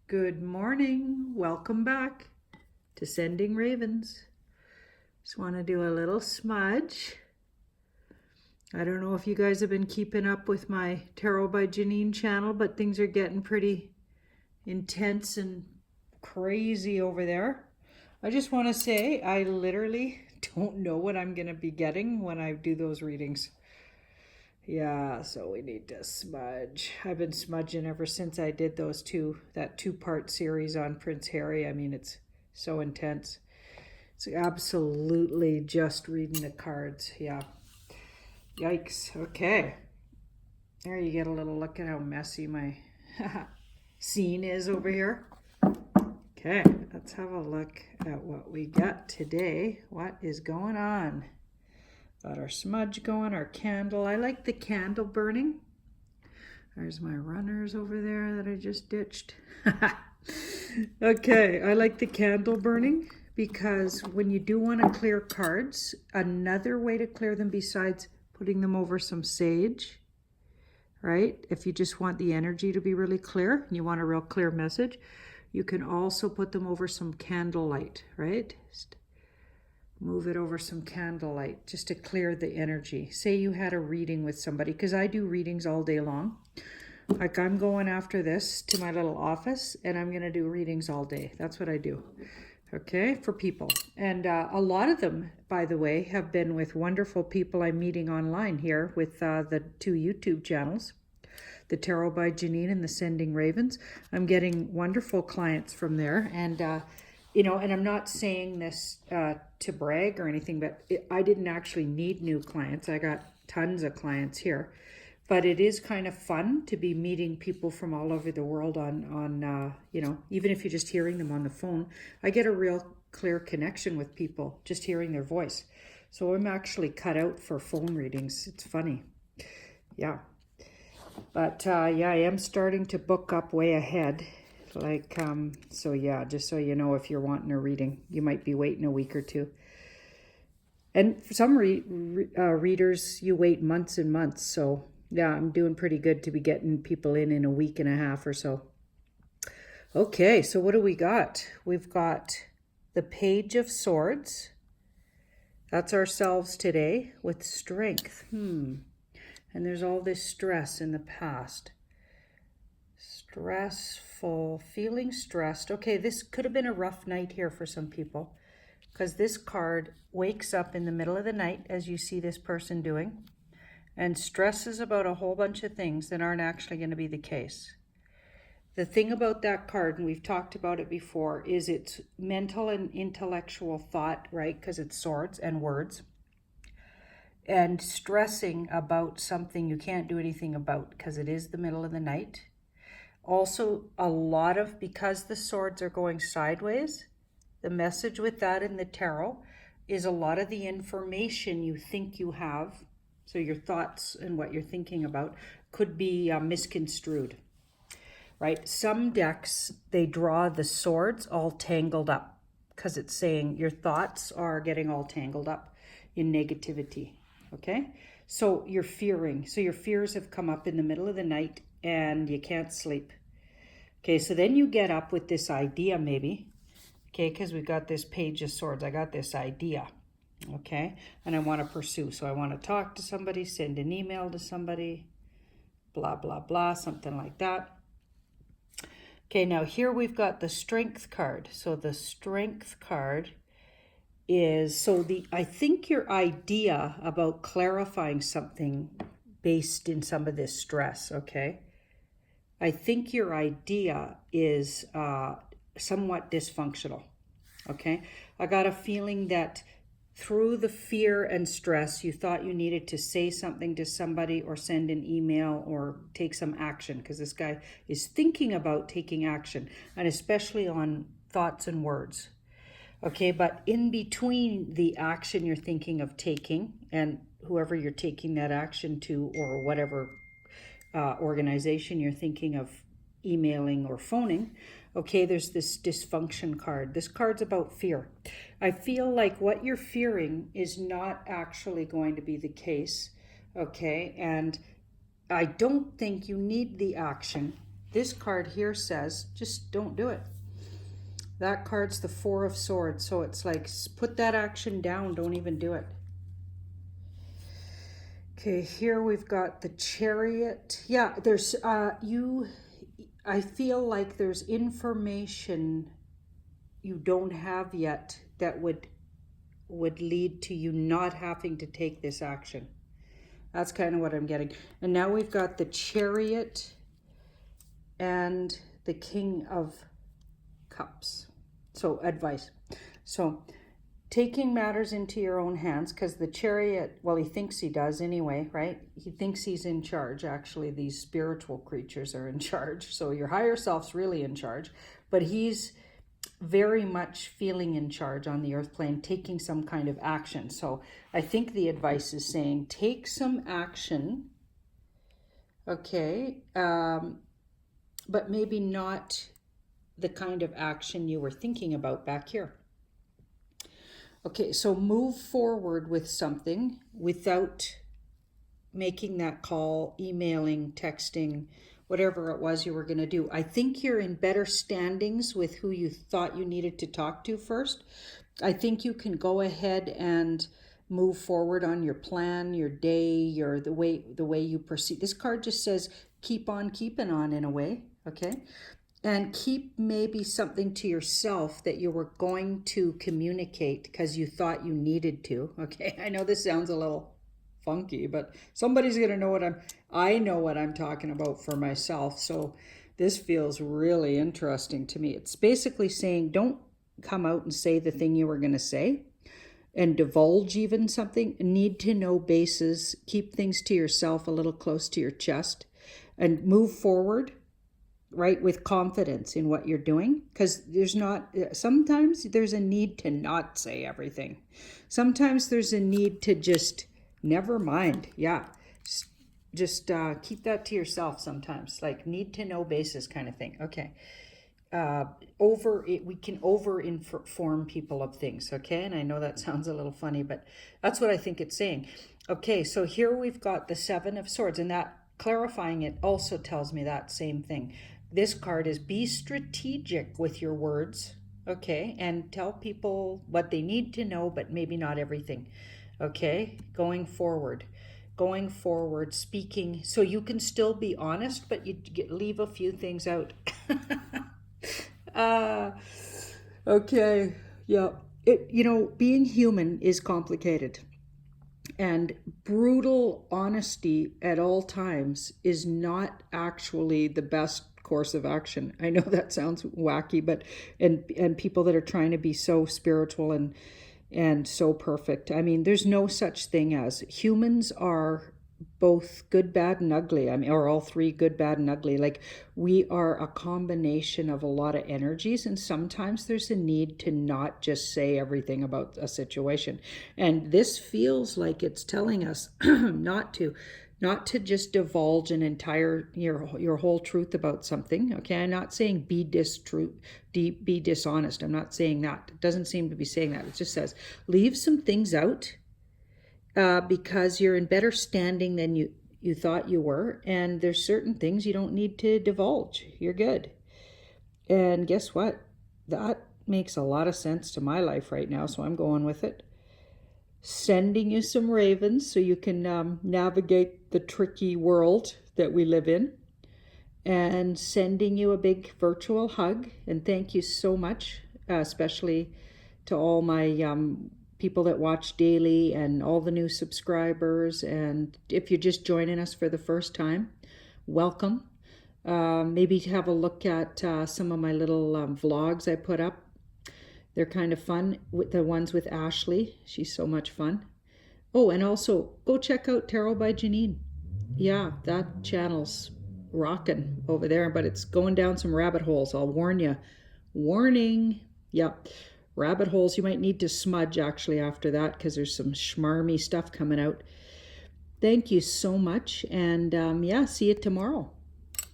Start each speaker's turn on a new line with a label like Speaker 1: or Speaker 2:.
Speaker 1: Good morning. Welcome back to Sending Ravens. Just want to do a little smudge. I don't know if you guys have been keeping up with my Tarot by Janine channel, but things are getting pretty intense and crazy over there. I just want to say I literally don't know what I'm going to be getting when I do those readings. Yeah, so we need to smudge. I've been smudging ever since I did that two-part series on Prince Harry. I mean, it's so intense. It's absolutely just reading the cards. Yeah. Yikes. Okay. There you get a little look at how messy my scene is over here. Okay, let's have a look at what we got today. What is going on? Got our smudge going, our candle. I like the candle burning. There's my runners over there that I just ditched. Okay, I like the candle burning because when you do want to clear cards, another way to clear them besides putting them over some sage, right? If you just want the energy to be really clear and you want a real clear message, you can also put them over some candlelight, right? Move it over some candlelight just to clear the energy. Say you had a reading with somebody, because I do readings all day long. Like I'm going after this to my little office and I'm going to do readings all day. That's what I do. Okay, for people. And a lot of them, by the way, have been with wonderful people I'm meeting online here with the two YouTube channels, the Tarot by Janine and the Sending Ravens. I'm getting wonderful clients from there. And and I'm not saying this to brag or anything, but I didn't actually need new clients. I got tons of clients here. But it is kind of fun to be meeting people from all over the world on even if you're just hearing them on the phone. I get a real clear connection with people just hearing their voice. So I'm actually cut out for phone readings. It's funny. Yeah. But I am starting to book up way ahead. So yeah, just so you know, if you're wanting a reading, you might be waiting a week or two. And for some readers, you wait months and months. So yeah, I'm doing pretty good to be getting people in a week and a half or so. Okay, so what do we got? We've got the Page of Swords. That's ourselves today with strength. And there's all this stress in the past. Stressful, feeling stressed. Okay, this could have been a rough night here for some people because this card wakes up in the middle of the night, as you see this person doing, and stresses about a whole bunch of things that aren't actually going to be the case. The thing about that card, and we've talked about it before, is it's mental and intellectual thought, right? Because it's swords and words. And stressing about something you can't do anything about because it is the middle of the night. Also, because the swords are going sideways, the message with that in the tarot is a lot of the information you think you have, so your thoughts and what you're thinking about, could be misconstrued, right? Some decks, they draw the swords all tangled up because it's saying your thoughts are getting all tangled up in negativity, okay? So you're fearing. So your fears have come up in the middle of the night and you can't sleep. Okay, so then you get up with this idea maybe, okay, because we got this Page of Swords. I got this idea, okay, and I want to pursue. So I want to talk to somebody, send an email to somebody, blah, blah, blah, something like that. Okay, now here we've got the Strength card. So the Strength card is, I think your idea about clarifying something based in some of this stress, okay? I think your idea is somewhat dysfunctional, okay? I got a feeling that through the fear and stress, you thought you needed to say something to somebody or send an email or take some action, because this guy is thinking about taking action, and especially on thoughts and words. Okay, but in between the action you're thinking of taking and whoever you're taking that action to, or whatever organization you're thinking of emailing or phoning, okay, there's this dysfunction card. This card's about fear. I feel like what you're fearing is not actually going to be the case, okay? And I don't think you need the action this card here says, just don't do it. That card's the Four of Swords. So it's like, put that action down. Don't even do it. Okay, here we've got the Chariot. Yeah, there's, I feel like there's information you don't have yet that would lead to you not having to take this action. That's kind of what I'm getting. And now we've got the Chariot and the King of Cups. So advice. So taking matters into your own hands, because the Chariot, well, he thinks he does anyway, right? He thinks he's in charge. Actually, these spiritual creatures are in charge. So your higher self's really in charge, but he's very much feeling in charge on the earth plane, taking some kind of action. So I think the advice is saying, take some action, okay, but maybe not the kind of action you were thinking about back here. Okay, so move forward with something without making that call, emailing, texting, whatever it was you were going to do. I think you're in better standings with who you thought you needed to talk to first. I think you can go ahead and move forward on your plan, your day, the way you proceed. This card just says keep on keeping on in a way, okay? And keep maybe something to yourself that you were going to communicate because you thought you needed to, okay? I know this sounds a little funky, but somebody's going to know I know what I'm talking about for myself. So this feels really interesting to me. It's basically saying, don't come out and say the thing you were going to say and divulge even something. Need to know basis, keep things to yourself a little close to your chest and move forward, right, with confidence in what you're doing, because sometimes there's a need to not say everything. Sometimes there's a need to just never mind. Yeah, just keep that to yourself sometimes, like need to know basis kind of thing. Okay. We can over-inform people of things, okay? And I know that sounds a little funny, but that's what I think it's saying. Okay, so here we've got the Seven of Swords, and that clarifying it also tells me that same thing. This card is be strategic with your words, okay? And tell people what they need to know, but maybe not everything, okay? Going forward, speaking, so you can still be honest, but you leave a few things out. Okay, yeah. Being human is complicated. And brutal honesty at all times is not actually the best course of action. I know that sounds wacky, but and people that are trying to be so spiritual and so perfect. I mean, there's no such thing as humans are both good, bad, and ugly. I mean, or all three, good, bad, and ugly. Like, we are a combination of a lot of energies, and sometimes there's a need to not just say everything about a situation. And this feels like it's telling us not to just divulge an entire your whole truth about something. Okay, I'm not saying be dishonest. I'm not saying that. It doesn't seem to be saying that. It just says leave some things out. Because you're in better standing than you thought you were, and there's certain things you don't need to divulge. You're good. And guess what? That makes a lot of sense to my life right now, so I'm going with it. Sending you some ravens so you can navigate the tricky world that we live in, and sending you a big virtual hug. And thank you so much, especially to all my people that watch daily and all the new subscribers. And if you're just joining us for the first time, welcome. Maybe have a look at some of my little vlogs I put up. They're kind of fun, with the ones with Ashley. She's so much fun. Oh, and also go check out Tarot by Janine. Yeah, that channel's rocking over there, but it's going down some rabbit holes. I'll warn you. Warning. Yep. Rabbit holes. You might need to smudge actually after that, because there's some schmarmy stuff coming out. Thank you so much. And yeah, see you tomorrow.